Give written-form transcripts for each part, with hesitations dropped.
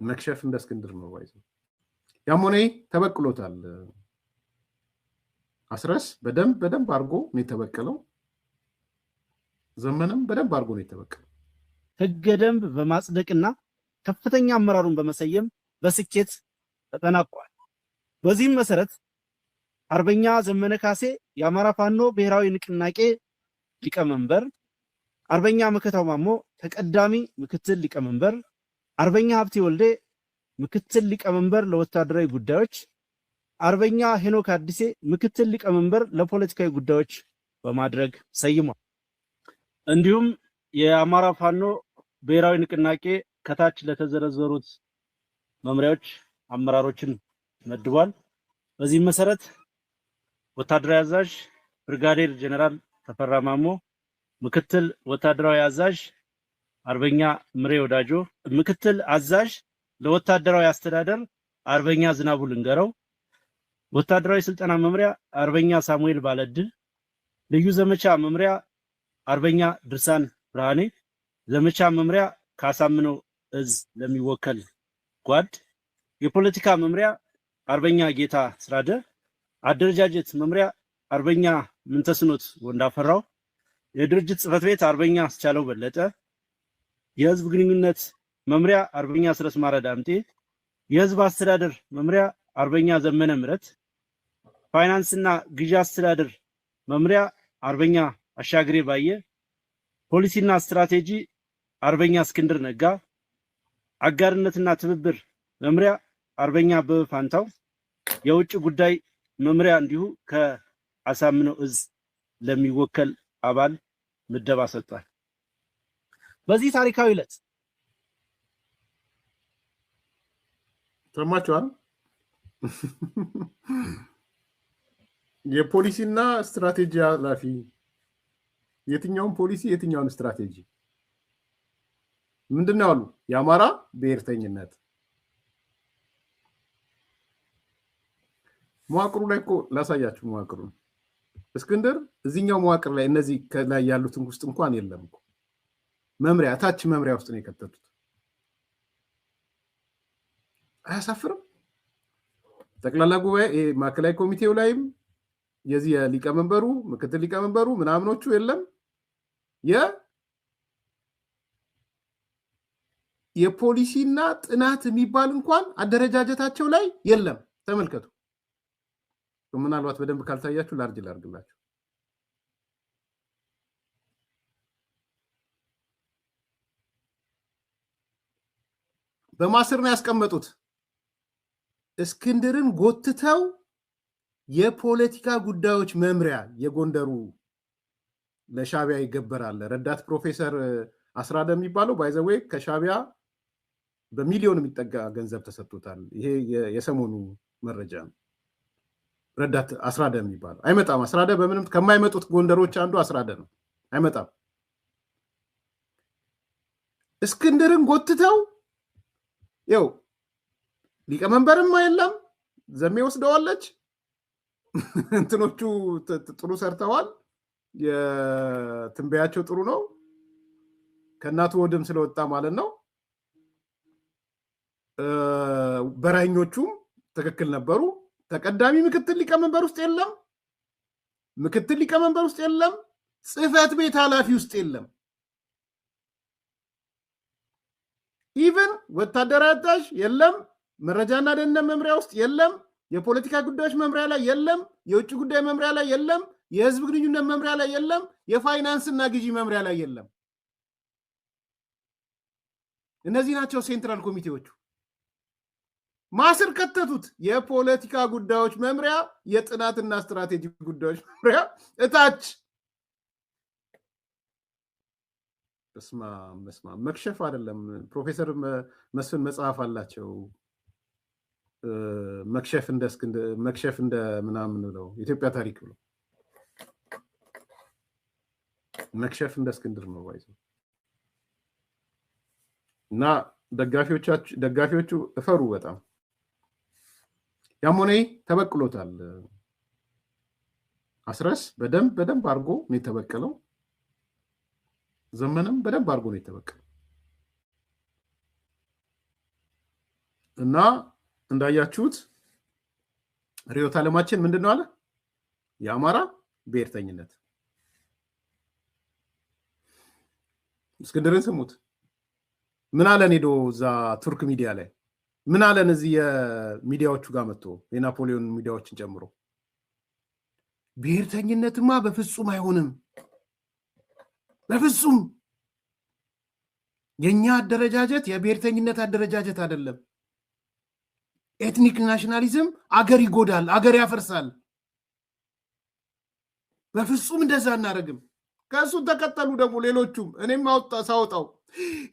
መክሸፍ እንደ እስክንድር ነው ባይዘው ያሞኔ ተበቅሎታል አስረስ በደንብ አርጎ ነው የተበቀለው ዘመንም በደንብ አርጎ ነው የተበቀለው ህገ ደንብ በማጽደቅና ከፍተኛ አመራሩን በመሰየም በስኬት ተጠናቋል። በዚህም መሰረት አርበኛ ዘመነ ካሴ የአማራ ፋኖ ብሔራዊ ንቅናቄ ሊቀመንበር፣ አርበኛ መከታው ማሞ ተቀዳሚ ምክትል ሊቀመንበር፣ አርበኛ ሀብቴ ወልዴ ምክትል ሊቀመንበር ለወታደራዊ ጉዳዮች፣ አርበኛ ሄኖክ አዲሴ ምክትል ሊቀመንበር ለፖለቲካዊ ጉዳዮች በማድረግ ሰይሟል። እንዲሁም የአማራ ፋኖ ብሔራዊ ንቅናቄ ከታች ለተዘረዘሩት መምሪያዎች አመራሮችን መድቧል። በዚህ መሰረት ወታደራዊ አዛዥ ብርጋዴር ጀነራል ተፈራ ማሞ፣ ምክትል ወታደራዊ አዛዥ አርበኛ ምሬ ወዳጆ፣ ምክትል አዛዥ ለወታደራዊ አስተዳደር አርበኛ ዝናቡ ልንገረው፣ ወታደራዊ ስልጠና መምሪያ አርበኛ ሳሙኤል ባለድል፣ ልዩ ዘመቻ መምሪያ አርበኛ ድርሳን ብርሃኔ፣ ዘመቻ መምሪያ ካሳምነው እዝ ለሚወከል ጓድ፣ የፖለቲካ መምሪያ አርበኛ ጌታ ስራደ፣ አደረጃጀት መምሪያ አርበኛ ምንተስኖት ወንዳፈራው፣ የድርጅት ጽህፈት ቤት አርበኛ አስቻለው በለጠ፣ የህዝብ ግንኙነት መምሪያ አርበኛ ስረስ ማረዳምጤ፣ የህዝብ አስተዳደር መምሪያ አርበኛ ዘመነ ምረት፣ ፋይናንስና ግዢ አስተዳደር መምሪያ አርበኛ አሻግሬ ባየ፣ ፖሊሲና ስትራቴጂ አርበኛ እስክንድር ነጋ፣ አጋርነትና ትብብር መምሪያ አርበኛ አበበ ፋንታው፣ የውጭ ጉዳይ መምሪያ እንዲሁ ከአሳምነው እዝ ለሚወከል አባል ምደባ ሰጥቷል። በዚህ ታሪካዊ ዕለት ሰማችኋል። የፖሊሲና ስትራቴጂ ኃላፊ የትኛውን ፖሊሲ የትኛውን ስትራቴጂ ምንድነው ያሉ የአማራ ብሔርተኝነት መዋቅሩ ላይ እኮ ላሳያችሁ። መዋቅሩ እስክንድር እዚህኛው መዋቅር ላይ እነዚህ ከላይ ያሉትን ውስጥ እንኳን የለም እኮ መምሪያ ታች መምሪያ ውስጥ ነው የከተቱት። አያሳፍርም? ጠቅላላ ጉባኤ ማዕከላዊ ኮሚቴው ላይም የዚህ ሊቀመንበሩ ምክትል ሊቀመንበሩ ምናምኖቹ የለም። የፖሊሲና ጥናት የሚባል እንኳን አደረጃጀታቸው ላይ የለም። ተመልከቱ። ምናልባት በደንብ ካልታያችሁ ላርግላችሁ። በማስር ነው ያስቀመጡት። እስክንድርን ጎትተው የፖለቲካ ጉዳዮች መምሪያ የጎንደሩ ለሻቢያ ይገበራል። ረዳት ፕሮፌሰር አስራደ የሚባለው ባይዘዌ ከሻቢያ በሚሊዮን የሚጠጋ ገንዘብ ተሰጥቶታል። ይሄ የሰሞኑ መረጃ ነው። ረዳት አስራደ የሚባለው አይመጣም። አስራደ በምንም ከማይመጡት ጎንደሮች አንዱ አስራደ ነው። አይመጣም። እስክንድርን ጎትተው ያው ሊቀመንበርም የለም። ዘሜ ወስደዋለች። እንትኖቹ ጥሩ ሰርተዋል። የትንበያቸው ጥሩ ነው። ከእናቱ ወድም ስለወጣ ማለት ነው። በራኞቹም ትክክል ነበሩ። ተቀዳሚ ምክትል ሊቀመንበር ውስጥ የለም። ምክትል ሊቀመንበር ውስጥ የለም። ጽህፈት ቤት ኃላፊ ውስጥ የለም። ኢቭን ወታደራዊ አዛዥ የለም። መረጃና ደህንነት መምሪያ ውስጥ የለም። የፖለቲካ ጉዳዮች መምሪያ ላይ የለም። የውጭ ጉዳይ መምሪያ ላይ የለም። የህዝብ ግንኙነት መምሪያ ላይ የለም። የፋይናንስና ግዢ መምሪያ ላይ የለም። እነዚህ ናቸው ሴንትራል ኮሚቴዎቹ። ማስር ከተቱት። የፖለቲካ ጉዳዮች መምሪያ፣ የጥናትና ስትራቴጂ ጉዳዮች መምሪያ እታች። በስማ መክሸፍ አይደለም። ፕሮፌሰር መስፍን መጽሐፍ አላቸው። መክሸፍ እንደ ምናምን ብለው ኢትዮጵያ ታሪክ ብለው መክሸፍ እንደ እስክንድር ነው ባይዘው እና ደጋፊዎቹ እፈሩ በጣም። ያሞኔ ተበቅሎታል። አስረስ በደንብ አርጎ ነው የተበቀለው። ዘመንም በደንብ አርጎ ነው የተበቀለው። እና እንዳያችሁት ርዕዮተ ዓለማችን ምንድነው አለ? የአማራ ብሔርተኝነት። እስክንድርን ስሙት። ምን አለን ሄዶ እዛ ቱርክ ሚዲያ ላይ ምን አለን? እዚህ የሚዲያዎቹ ጋር መጥቶ የናፖሊዮን ሚዲያዎችን ጨምሮ ብሔርተኝነትማ በፍጹም አይሆንም፣ በፍጹም የኛ አደረጃጀት የብሔርተኝነት አደረጃጀት አይደለም። ኤትኒክ ናሽናሊዝም አገር ይጎዳል፣ አገር ያፈርሳል። በፍጹም እንደዛ እናደርግም። ከእሱ ተከተሉ ደግሞ ሌሎቹም። እኔም ሳወጣው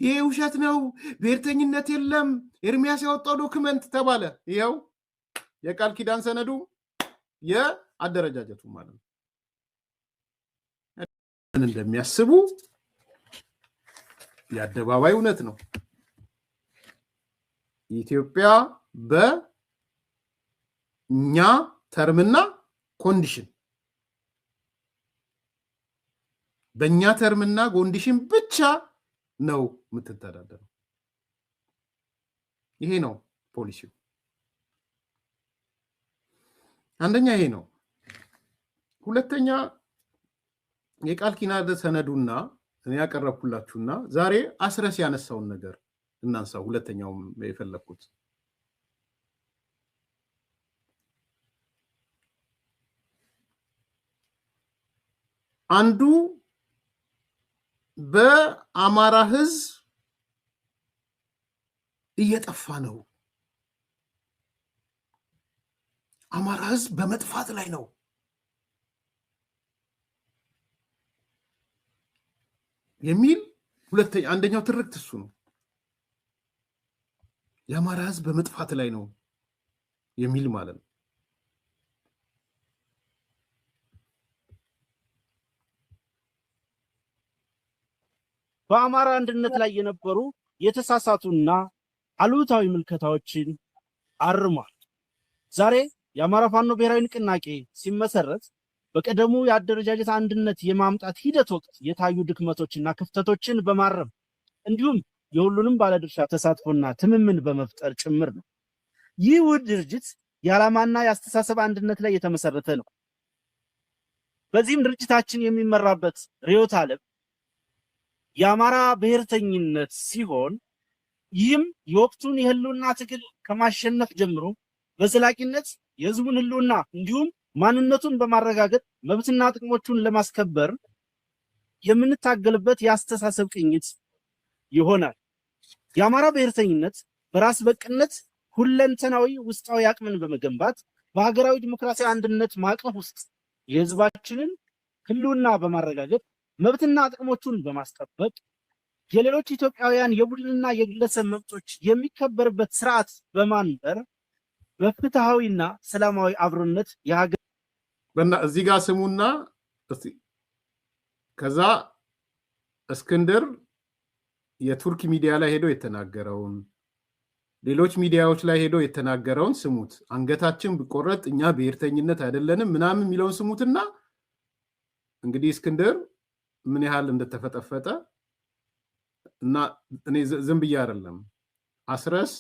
ይሄ ውሸት ነው፣ ብሔርተኝነት የለም፣ ኤርሚያስ ያወጣው ዶክመንት ተባለ። ይኸው የቃል ኪዳን ሰነዱ የአደረጃጀቱ ማለት ነው። እንደሚያስቡ የአደባባይ እውነት ነው። ኢትዮጵያ በእኛ ተርምና ኮንዲሽን በእኛ ተርምና ኮንዲሽን ብቻ ነው የምትተዳደረው። ይሄ ነው ፖሊሲው። አንደኛ ይሄ ነው። ሁለተኛ የቃል ኪዳን ሰነዱና እኔ ያቀረብኩላችሁና ዛሬ አስረስ ያነሳውን ነገር እናንሳው። ሁለተኛውም የፈለኩት አንዱ በአማራ ሕዝብ እየጠፋ ነው፣ አማራ ሕዝብ በመጥፋት ላይ ነው የሚል ሁለተኛ አንደኛው ትርክት እሱ ነው። የአማራ ሕዝብ በመጥፋት ላይ ነው የሚል ማለት ነው። በአማራ አንድነት ላይ የነበሩ የተሳሳቱና አሉታዊ ምልከታዎችን አርሟል። ዛሬ የአማራ ፋኖ ብሔራዊ ንቅናቄ ሲመሰረት በቀደሙ የአደረጃጀት አንድነት የማምጣት ሂደት ወቅት የታዩ ድክመቶችና ክፍተቶችን በማረም እንዲሁም የሁሉንም ባለድርሻ ተሳትፎና ትምምን በመፍጠር ጭምር ነው። ይህ ውህድ ድርጅት የዓላማና የአስተሳሰብ አንድነት ላይ የተመሰረተ ነው። በዚህም ድርጅታችን የሚመራበት ርዕዮተ ዓለም የአማራ ብሔርተኝነት ሲሆን ይህም የወቅቱን የህልውና ትግል ከማሸነፍ ጀምሮ በዘላቂነት የህዝቡን ህልውና እንዲሁም ማንነቱን በማረጋገጥ መብትና ጥቅሞቹን ለማስከበር የምንታገልበት የአስተሳሰብ ቅኝት ይሆናል። የአማራ ብሔርተኝነት በራስ በቅነት ሁለንተናዊ ውስጣዊ አቅምን በመገንባት በሀገራዊ ዲሞክራሲያዊ አንድነት ማዕቀፍ ውስጥ የህዝባችንን ህልውና በማረጋገጥ መብትና ጥቅሞቹን በማስጠበቅ የሌሎች ኢትዮጵያውያን የቡድንና የግለሰብ መብቶች የሚከበርበት ስርዓት በማንበር በፍትሃዊና ሰላማዊ አብሮነት የሀገር እዚህ ጋር ስሙና ከዛ እስክንድር የቱርክ ሚዲያ ላይ ሄዶ የተናገረውን ሌሎች ሚዲያዎች ላይ ሄዶ የተናገረውን ስሙት። አንገታችን ቢቆረጥ እኛ ብሔርተኝነት አይደለንም ምናምን የሚለውን ስሙትና እንግዲህ እስክንድር ምን ያህል እንደተፈጠፈጠ እና እኔ ዝም ብዬ አይደለም አስረስ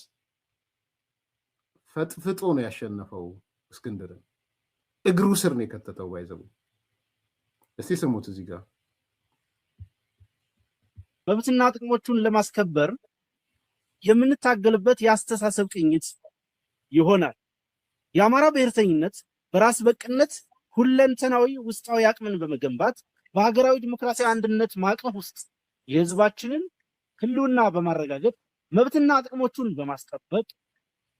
ፈጥፍጦ ነው ያሸነፈው እስክንድርን እግሩ ስር ነው የከተተው። ባይዘው እስቲ ስሙት። እዚህ ጋር መብትና ጥቅሞቹን ለማስከበር የምንታገልበት የአስተሳሰብ ቅኝት ይሆናል። የአማራ ብሔርተኝነት በራስ በቅነት ሁለንተናዊ ውስጣዊ አቅምን በመገንባት በሀገራዊ ዲሞክራሲያዊ አንድነት ማዕቀፍ ውስጥ የህዝባችንን ህልውና በማረጋገጥ መብትና ጥቅሞቹን በማስጠበቅ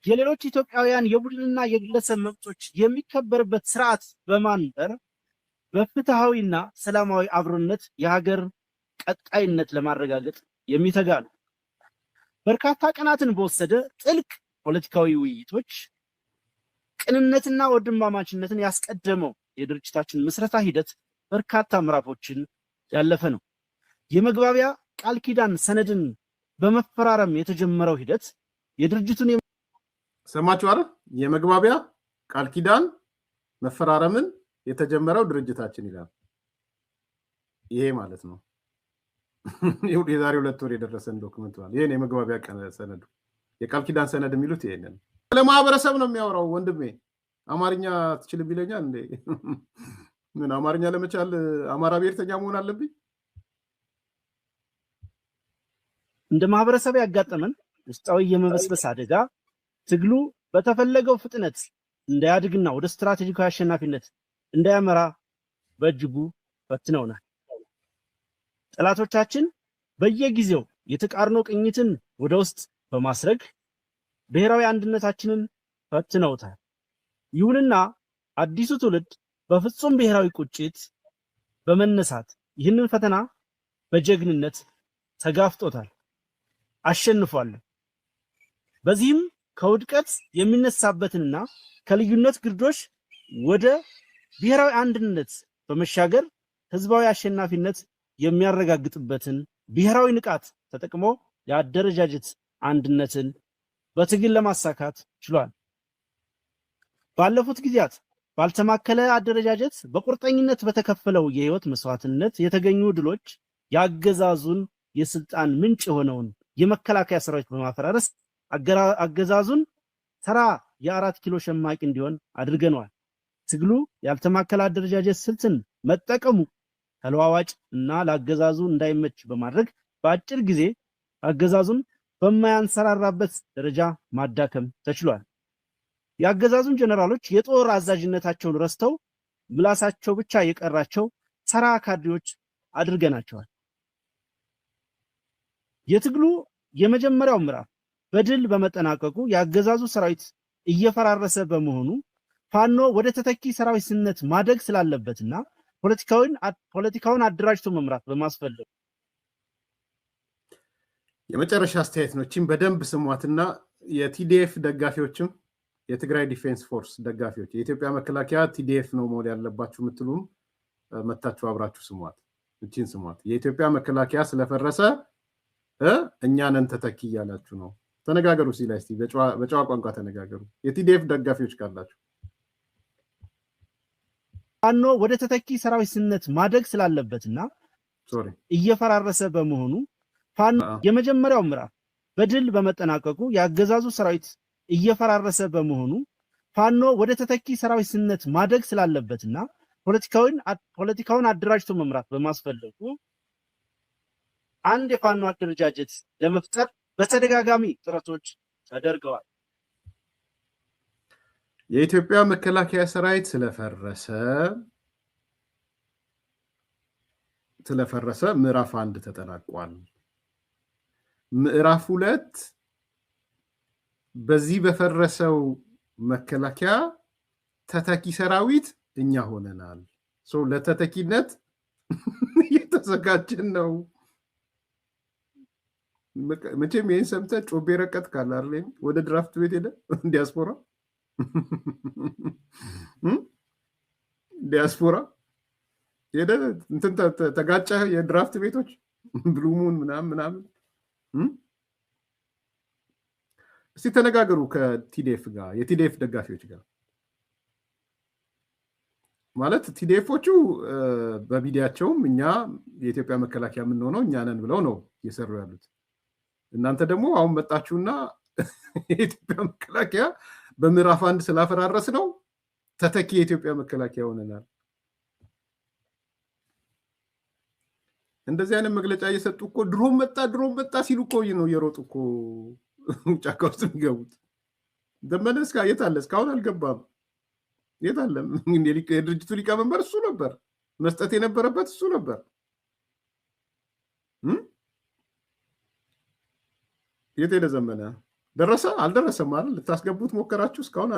የሌሎች ኢትዮጵያውያን የቡድንና የግለሰብ መብቶች የሚከበርበት ስርዓት በማንበር በፍትሃዊና ሰላማዊ አብሮነት የሀገር ቀጣይነት ለማረጋገጥ የሚተጋ ነው። በርካታ ቀናትን በወሰደ ጥልቅ ፖለቲካዊ ውይይቶች ቅንነትና ወንድማማችነትን ያስቀደመው የድርጅታችን ምስረታ ሂደት በርካታ ምዕራፎችን ያለፈ ነው። የመግባቢያ ቃል ኪዳን ሰነድን በመፈራረም የተጀመረው ሂደት የድርጅቱን ሰማችሁ አይደል? የመግባቢያ ቃል ኪዳን መፈራረምን የተጀመረው ድርጅታችን ይላል። ይሄ ማለት ነው የዛሬ 2 ወር የደረሰን ዶክመንት ማለት ይሄን የመግባቢያ ሰነዱ የቃል ኪዳን ሰነድ የሚሉት ይሄንን ለማህበረሰብ ነው የሚያወራው። ወንድሜ አማርኛ ትችል ቢለኛል እንዴ? ምን አማርኛ ለመቻል አማራ ብሔርተኛ መሆን አለብኝ? እንደ ማህበረሰብ ያጋጠመን ውስጣዊ የመበስበስ አደጋ ትግሉ በተፈለገው ፍጥነት እንዳያድግና ወደ ስትራቴጂካዊ አሸናፊነት እንዳያመራ በእጅጉ ፈትነውናል። ጠላቶቻችን በየጊዜው የተቃርኖ ቅኝትን ወደ ውስጥ በማስረግ ብሔራዊ አንድነታችንን ፈትነውታል። ይሁንና አዲሱ ትውልድ በፍጹም ብሔራዊ ቁጭት በመነሳት ይህንን ፈተና በጀግንነት ተጋፍጦታል፣ አሸንፏል። በዚህም ከውድቀት የሚነሳበትንና ከልዩነት ግርዶሽ ወደ ብሔራዊ አንድነት በመሻገር ህዝባዊ አሸናፊነት የሚያረጋግጥበትን ብሔራዊ ንቃት ተጠቅሞ የአደረጃጀት አንድነትን በትግል ለማሳካት ችሏል። ባለፉት ጊዜያት ባልተማከለ አደረጃጀት በቁርጠኝነት በተከፈለው የህይወት መስዋዕትነት የተገኙ ድሎች ያገዛዙን የስልጣን ምንጭ የሆነውን የመከላከያ ሰራዊት በማፈራረስ አገዛዙን ተራ የ4 ኪሎ ሸማቂ እንዲሆን አድርገነዋል። ትግሉ ያልተማከለ አደረጃጀት ስልትን መጠቀሙ ተለዋዋጭ እና ለአገዛዙ እንዳይመች በማድረግ በአጭር ጊዜ አገዛዙን በማያንሰራራበት ደረጃ ማዳከም ተችሏል። የአገዛዙን ጀነራሎች የጦር አዛዥነታቸውን ረስተው ምላሳቸው ብቻ የቀራቸው ተራ ካድሬዎች አድርገናቸዋል። የትግሉ የመጀመሪያው ምዕራፍ በድል በመጠናቀቁ የአገዛዙ ሰራዊት እየፈራረሰ በመሆኑ ፋኖ ወደ ተተኪ ሰራዊትነት ማደግ ስላለበትና ፖለቲካውን አደራጅቶ መምራት በማስፈለጉ የመጨረሻ አስተያየት ነው። እቺን በደንብ ስሟትና የቲዲኤፍ ደጋፊዎችም የትግራይ ዲፌንስ ፎርስ ደጋፊዎች የኢትዮጵያ መከላከያ ቲዲኤፍ ነው መሆን ያለባችሁ የምትሉም መታችሁ አብራችሁ ስሟት። እቺን ስሟት። የኢትዮጵያ መከላከያ ስለፈረሰ እኛንን ተተኪ እያላችሁ ነው። ተነጋገሩ። ሲል እስቲ በጨዋ ቋንቋ ተነጋገሩ። የቲዲኤፍ ደጋፊዎች ካላችሁ ፋኖ ወደ ተተኪ ሰራዊትነት ማደግ ስላለበትና እየፈራረሰ በመሆኑ ፋኖ የመጀመሪያው ምዕራፍ በድል በመጠናቀቁ የአገዛዙ ሰራዊት እየፈራረሰ በመሆኑ ፋኖ ወደ ተተኪ ሰራዊትነት ማደግ ስላለበትና ፖለቲካውን አደራጅቶ መምራት በማስፈለጉ አንድ የፋኖ አደረጃጀት ለመፍጠር በተደጋጋሚ ጥረቶች ተደርገዋል። የኢትዮጵያ መከላከያ ሰራዊት ስለፈረሰ ምዕራፍ 1 ተጠናቋል። ምዕራፍ 2 በዚህ በፈረሰው መከላከያ ተተኪ ሰራዊት እኛ ሆነናል። ለተተኪነት እየተዘጋጀን ነው። መቼም ይህን ሰምተህ ጮቤ ረቀት ካለ አይደል ወደ ድራፍት ቤት ሄደ ዲያስፖራ ሄደ እንትን ተጋጨ። የድራፍት ቤቶች ብሉሙን ምናምን እስቲ ተነጋገሩ ከቲዲኤፍ ጋር የቲዲኤፍ ደጋፊዎች ጋር። ማለት ቲዲኤፎቹ በሚዲያቸውም እኛ የኢትዮጵያ መከላከያ የምንሆነው እኛ ነን ብለው ነው እየሰሩ ያሉት። እናንተ ደግሞ አሁን መጣችሁና የኢትዮጵያ መከላከያ በምዕራፍ 1 ስላፈራረስ ነው ተተኪ የኢትዮጵያ መከላከያ ሆነናል። እንደዚህ አይነት መግለጫ እየሰጡ እኮ ድሮም መጣ ሲሉ እኮ ነው እየሮጡ እኮ ጫካ ውስጥ የሚገቡት። ደመነ የት አለ? እስካሁን አልገባም። የት አለ? የድርጅቱ ሊቀመንበር እሱ ነበር፣ መስጠት የነበረበት እሱ ነበር። የት ሄደ ዘመነ? ደረሰ አልደረሰም አይደል? ልታስገቡት ሞከራችሁ። እስካሁን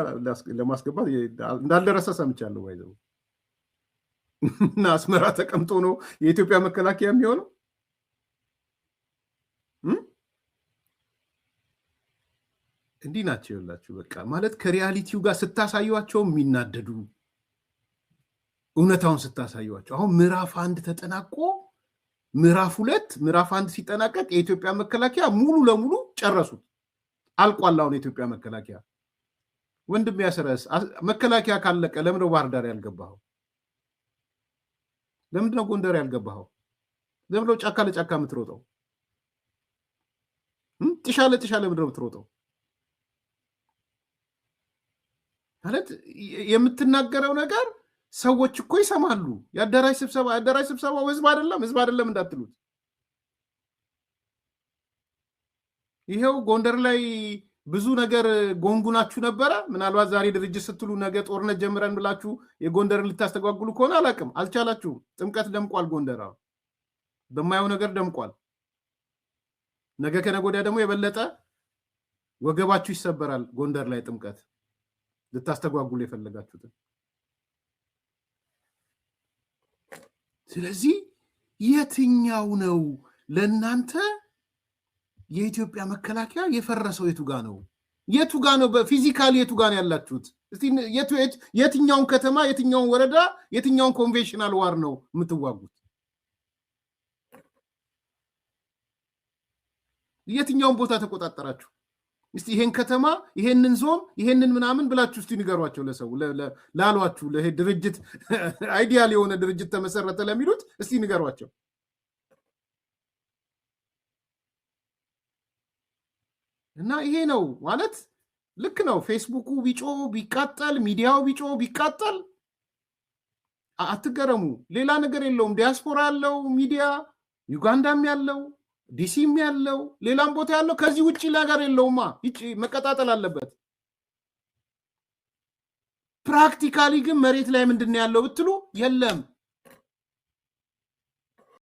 ለማስገባት እንዳልደረሰ ሰምቻለሁ። ባይዘው እና አስመራ ተቀምጦ ነው የኢትዮጵያ መከላከያ የሚሆነው። እንዲህ ናቸው ይላችሁ። በቃ ማለት ከሪያሊቲው ጋር ስታሳዩቸው የሚናደዱ እውነታውን ስታሳዩቸው። አሁን ምዕራፍ 1 ተጠናቆ ምዕራፍ 1 ሲጠናቀቅ የኢትዮጵያ መከላከያ ሙሉ ለሙሉ ጨረሱት፣ አልቋል። አሁን የኢትዮጵያ መከላከያ ወንድም ያስረስ መከላከያ ካለቀ ለምን ነው ባህር ዳር ያልገባኸው? ለምን ነው ጎንደር ያልገባኸው? ለምን ነው ጫካ ለጫካ የምትሮጠው? ጢሻ ለጢሻ ለምን ነው የምትሮጠው? ማለት የምትናገረው ነገር ሰዎች እኮ ይሰማሉ። የአዳራሽ ስብሰባው ህዝብ አይደለም እንዳትሉት። ይሄው ጎንደር ላይ ብዙ ነገር ጎንጉናችሁ ነበረ። ምናልባት ዛሬ ድርጅት ስትሉ ነገ ጦርነት ጀምረን ብላችሁ የጎንደርን ልታስተጓጉሉ ከሆነ አላቅም፣ አልቻላችሁም። ጥምቀት ደምቋል፣ ጎንደር በማየው ነገር ደምቋል። ነገ ከነገ ወዲያ ደግሞ የበለጠ ወገባችሁ ይሰበራል። ጎንደር ላይ ጥምቀት ልታስተጓጉሉ የፈለጋችሁትን። ስለዚህ የትኛው ነው ለእናንተ የኢትዮጵያ መከላከያ የፈረሰው? የቱ ጋ ነው በፊዚካሊ የቱ ጋ ነው ያላችሁት? እስቲ የትኛውን ከተማ፣ የትኛውን ወረዳ፣ የትኛውን ኮንቬንሽናል ዋር ነው የምትዋጉት? የትኛውን ቦታ ተቆጣጠራችሁ? እስቲ ይሄን ከተማ፣ ይሄንን ዞን፣ ይሄንን ምናምን ብላችሁ እስቲ ንገሯቸው ለሰው ላሏችሁ ድርጅት አይዲያል የሆነ ድርጅት ተመሰረተ ለሚሉት እስቲ ንገሯቸው። እና ይሄ ነው ማለት ልክ ነው። ፌስቡኩ ቢጮ ቢቃጠል፣ ሚዲያው ቢጮ ቢቃጠል አትገረሙ። ሌላ ነገር የለውም። ዲያስፖራ ያለው ሚዲያ ዩጋንዳም ያለው ዲሲም ያለው ሌላም ቦታ ያለው ከዚህ ውጭ ነገር የለውማ። መቀጣጠል አለበት። ፕራክቲካሊ ግን መሬት ላይ ምንድን ነው ያለው ብትሉ የለም።